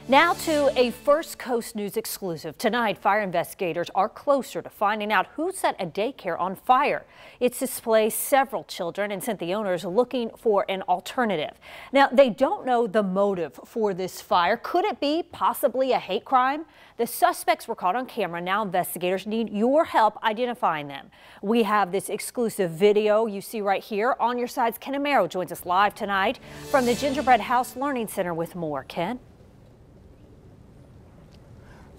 Now to a First Coast News exclusive. Tonight, fire investigators are closer to finding out who set a daycare on fire. It's displaced several children and sent the owners looking for an alternative. Now, they don't know the motive for this fire. Could it be possibly a hate crime? The suspects were caught on camera. Now investigators need your help identifying them. We have this exclusive video you see right here. On your sides, Ken Amaro joins us live tonight from the Gingerbread Learning Center with more. Ken?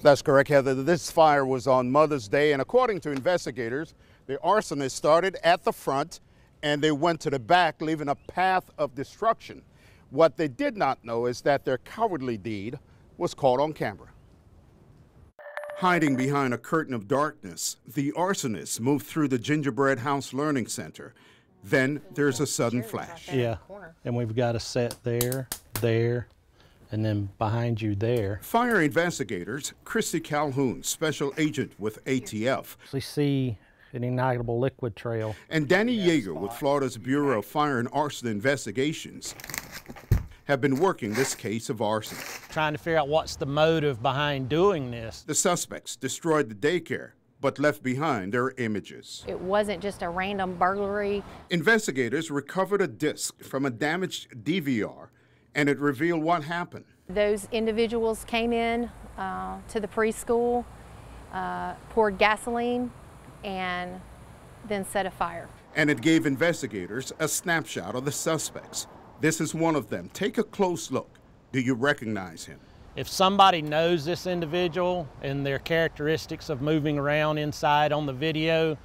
That's correct, Heather. This fire was on Mother's Day, and according to investigators, the arsonist started at the front and they went to the back, leaving a path of destruction. What they did not know is that their cowardly deed was caught on camera. Hiding behind a curtain of darkness, the arsonist moved through the Gingerbread Learning Center. Then there's a sudden flash. Yeah, and we've got a set there, and then behind you there. Fire investigators, Christy Calhoun, special agent with ATF. We see an ignitable liquid trail. And Danny Yeager with Florida's Bureau of Fire and Arson Investigations have been working this case of arson. Trying to figure out what's the motive behind doing this. The suspects destroyed the daycare, but left behind their images. It wasn't just a random burglary. Investigators recovered a disc from a damaged DVR, and it revealed what happened. Those individuals came in to the preschool, poured gasoline, and then set a fire. And it gave investigators a snapshot of the suspects. This is one of them. Take a close look. Do you recognize him? If somebody knows this individual and their characteristics of moving around inside on the video,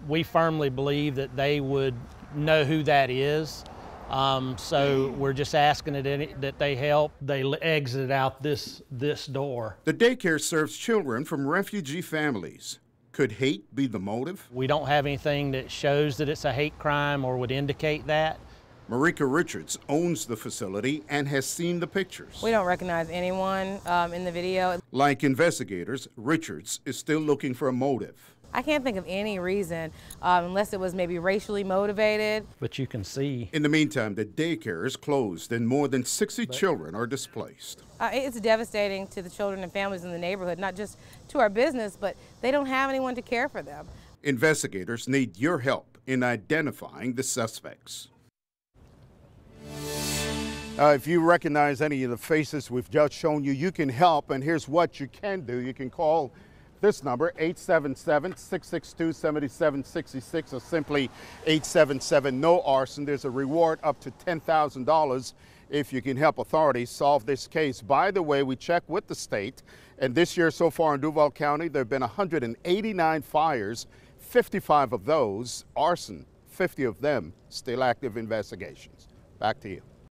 we firmly believe that they would know who that is. So we're just asking that they help. They exit out this door. The daycare serves children from refugee families. Could hate be the motive? We don't have anything that shows that it's a hate crime or would indicate that. Marika Richards owns the facility and has seen the pictures. We don't recognize anyone in the video. Like investigators, Richards is still looking for a motive. I can't think of any reason, unless it was maybe racially motivated. But you can see. In the meantime, the daycare is closed and more than 60 children are displaced. It's devastating to the children and families in the neighborhood, not just to our business, but they don't have anyone to care for them. Investigators need your help in identifying the suspects. If you recognize any of the faces we've just shown you, you can help, and here's what you can do. You can call this number, 877-662-7766, or simply 877-NO-ARSON. There's a reward up to $10,000 if you can help authorities solve this case. By the way, we checked with the state, and this year so far in Duval County, there have been 189 fires, 55 of those arson, 50 of them still active investigations. Back to you.